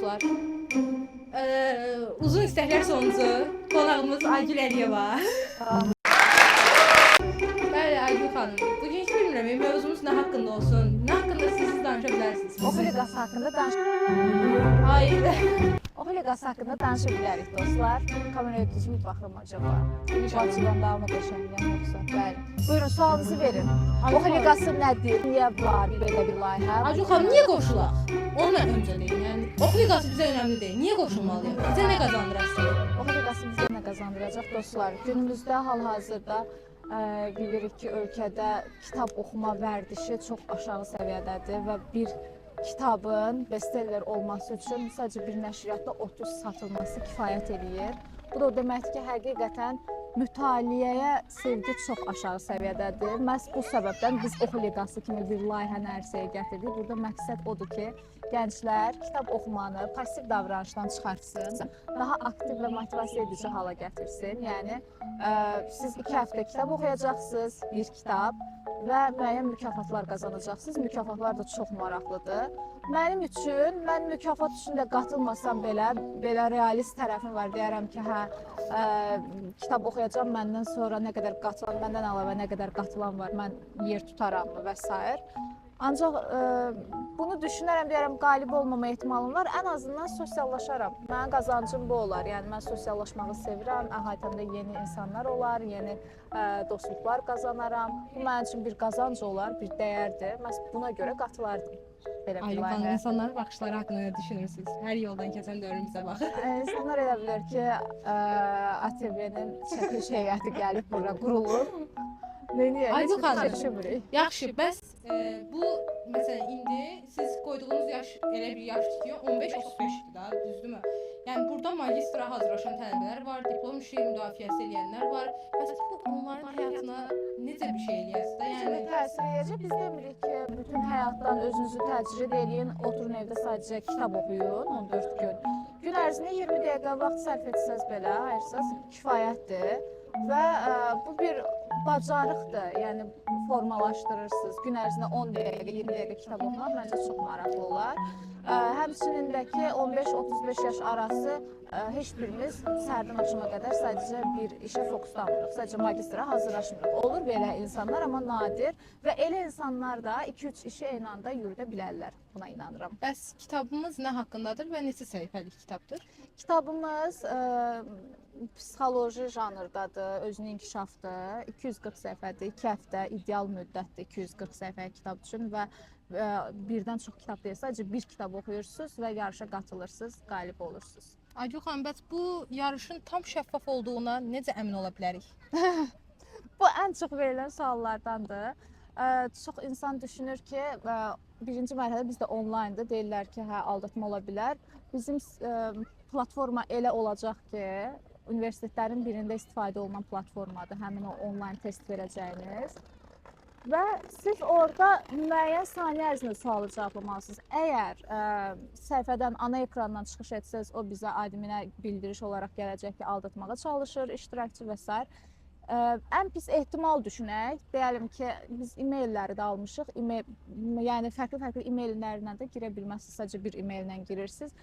dostlar. Uzun istəklər sonucu qonağımız Aygül Əliyeva. Bəli, Aygül xanım. Bugün hiç bilmirəm, mövzumuz nə haqqında olsun? Nə haqqında siz danışa bilərsiniz? Oxuligası haqqında Hayır. Oxuligası haqqında danışa bilərik dostlar. Kameraya düzgün baxıram acaba. Bu açıdan daha möhtəşəmiyəm yoxsa? Bəli. Buyurun, sualınızı verin. Oxuligası nədir? Niyə var belə bir layihə? Aygül xanım, niyə qoşulaq? Onu mən öncə deyim. Yəni oxuligası bizə önəmli deyil. Niyə qoşulmalıyıq? Bizə nə qazandıracaq? Oxuligası bizə nə qazandıracaq dostlar? Günümüzdə hal-hazırda bilirik ki, ölkədə kitab oxuma vərdişi çox aşağı səviyyədədir və bir kitabın bestseller olması üçün sadəcə bir nəşriyyatda 30 satılması kifayət eləyir. Bu da o deməkdir ki, həqiqətən mütaliəyə sevgi çox aşağı səviyyədədir. Məhz bu səbəbdən biz Oxuligası kimi bir layihəni ərsəyə gətirdik. Burada məqsəd odur ki, gənclər kitab oxumanı pasiv davranışdan çıxartsın, daha aktiv və motivasiya edici hala gətirsin. Yəni, siz 2 həftə kitab oxuyacaqsınız, bir kitab və müəyyən mükafatlar qazanacaqsınız. Mükafatlar da çox maraqlıdır. Mənim üçün, mən mükafat üçün də qatılmasam belə realist tərəfim var. Deyərəm ki, kitab oxuyacam, məndən sonra nə qədər qatılan, məndən əlavə nə qədər qatılan var, mən yer tutaram və s. Ancaq bunu düşünərəm, deyərəm, qalib olmama ehtimalım var. Ən azından sosiallaşaram. Mənim qazancım bu olar. Yəni, mən sosiallaşmağı sevirəm. Əhatəmdə yeni insanlar olar, yeni dostluqlar qazanaram. Bu mənim üçün bir qazanc olar, bir dəyərdir. Məhz buna görə qatılardım. Aygül xanım, insanların baxışları haqqında nə düşünürsünüz? Hər yoldan keçən dövrümüzə baxır. İnsanlar elə bilir ki, ATV-nin çəkiliş heyəti gəlib bura qurulur. Aygül xanım, yaxşı, bəs bu, məsələn, indi siz qoyduğunuz yaş elə bir yaşdır ki, 15-35-dir da, düzdürmü? Yəni, burada magistra hazırlaşan tələbələr var, diplom işi müdafiəsi eləyənlər var. Bəs bu, onların həyatına necə bir şey eləyəsiz də? Yəni, təsir edəcək. Biz demirik ki, bütün həyatdan özünüzü təcrid edin, oturun evdə sadəcə kitab oxuyun 14 gün. Gün ərzində 20 dəqiqə vaxt sərf etsəz belə, ayırsaz, kifayətdir. Və bu bir bacarıqdır, yəni formalaşdırırsınız. Gün ərzində 10 dəqiqə, 20 dəqiqə kitab oxumaq məncə çox maraqlı olar. Həmçinin də ki, 15-35 yaş arası heç birimiz səhərdən axşama qədər sadəcə bir işə fokuslanmırıq, sadəcə magistra hazırlaşmırıq. Olur belə insanlar, amma nadir və elə insanlar da 2-3 işi eyni anda yürüdə bilərlər, buna inanıram. Bəs kitabımız nə haqqındadır və neçə səhifəlik kitabdır? Kitabımız psixoloji janrdadır, özünü inkişafdır, 240 səhifədir, 2 həftə ideal müddətdir 240 səhifə kitab üçün və birdən çox kitab deyil, sadəcə bir kitab oxuyursunuz və yarışa qatılırsınız, qalib olursunuz. Aygül xanım, bəs bu yarışın tam şəffaf olduğuna necə əmin ola bilərik? Bu ən çox verilən suallardandır. Çox insan düşünür ki, birinci mərhələ bizdə onlayndır, deyirlər ki, hə, aldatma ola bilər. Bizim platforma elə olacaq ki, universitetlərin birində istifadə olunan platformadır, həmin o onlayn test verəcəyiniz. Və siz orada müəyyən saniyə ərzində sualı cavablamalısınız. Əgər səhifədən, ana ekrandan çıxış etsəz, o bizə adminə bildiriş olaraq gələcək ki, aldatmağa çalışır, iştirakçı və s. Ən pis ehtimal düşünək, deyəlim ki, biz e-mailləri də almışıq, yəni fərqli e-maillərlə də girə bilməzsiniz, sadəcə bir e-maillə girirsiniz.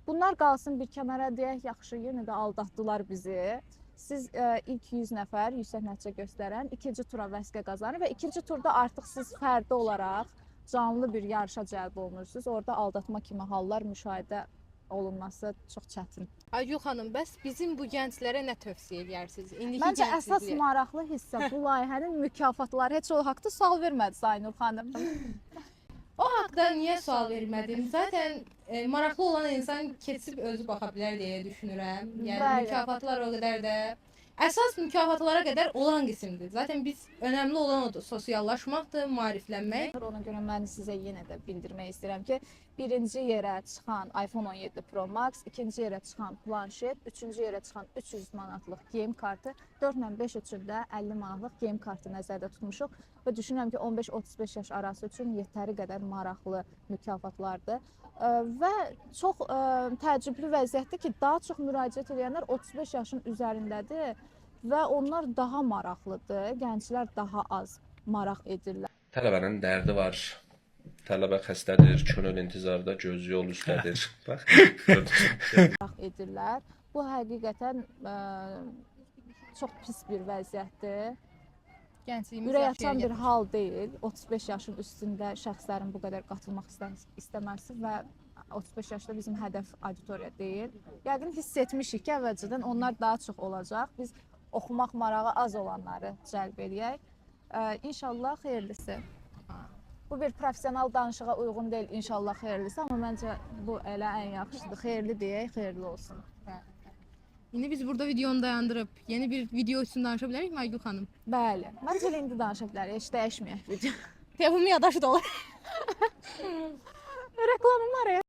Bunlar qalsın bir kənara deyək, yaxşı, yenə də aldatdılar bizi. Siz ilk 100 nəfər yüksək nəticə göstərən ikinci tura vəsqə qazanır və ikinci turda artıq siz fərdi olaraq canlı bir yarışa cəlb olunursunuz. Orada aldatma kimi hallar müşahidə olunması çox çətin. Aygül xanım, bəs bizim bu gənclərə nə tövsiyə edərsiniz? Məncə əsas maraqlı hissə bu layihənin mükafatları. Heç o haqda sual vermədiniz Aynur xanım. O haqda niyə sual vermədim? Zaten maraqlı olan insan keçib özü baxa bilər deyə düşünürəm. Yəni mükafatlar o qədər də əsas mükafatlara qədər olan qismdir. Zaten biz önəmli olan odur, sosiallaşmaqdır, maariflənmək. Ona görə mən sizə yenə də bildirmək istəyirəm ki, birinci yerə çıxan iPhone 17 Pro Max, ikinci yerə çıxan planşet, üçüncü yerə çıxan 300 manatlıq game kartı, 4-5 üçün də 50 manatlıq game kartı nəzərdə tutmuşuq və düşünürəm ki, 15-35 yaş arası üçün yetəri qədər maraqlı mükafatlardır. Və çox təəccüblü vəziyyətdir ki, daha çox müraciət edənlər 35 yaşın üzərindədir və onlar daha maraqlıdır, gənclər daha az maraq edirlər. Tələbənin dərdi var, Tələbə xəstədir, könül intizarda, göz yol üstədir. Bax, edirlər. Bu həqiqətən çox pis bir vəziyyətdir. Gəncliyimiz Ürək yaxşıya açan bir gedir. hal deyil. 35 yaşın üstündə şəxslərin bu qədər qatılmaq istəməsi və 35 yaşda bizim hədəf auditoriya deyil. Yəqin hiss etmişik ki, əvvəlcədən onlar daha çox olacaq. Biz oxumaq marağı az olanları cəlb eləyək. İnşallah xeyirlisi. Bu bir professional danışığa uyğun deyil, inşallah xeyirlisi, amma məncə bu elə ən yaxşıdır. Xeyirli deyək, xeyirli olsun. İndi biz burada videonu dayandırıb yeni bir video üçün danışa bilərik mi Aygül xanım? Bəli. Məncə elə indi danışa bilərik, heç dəyişməyək video. Telefonumun yaddaşı da olur. Reklamım var ya.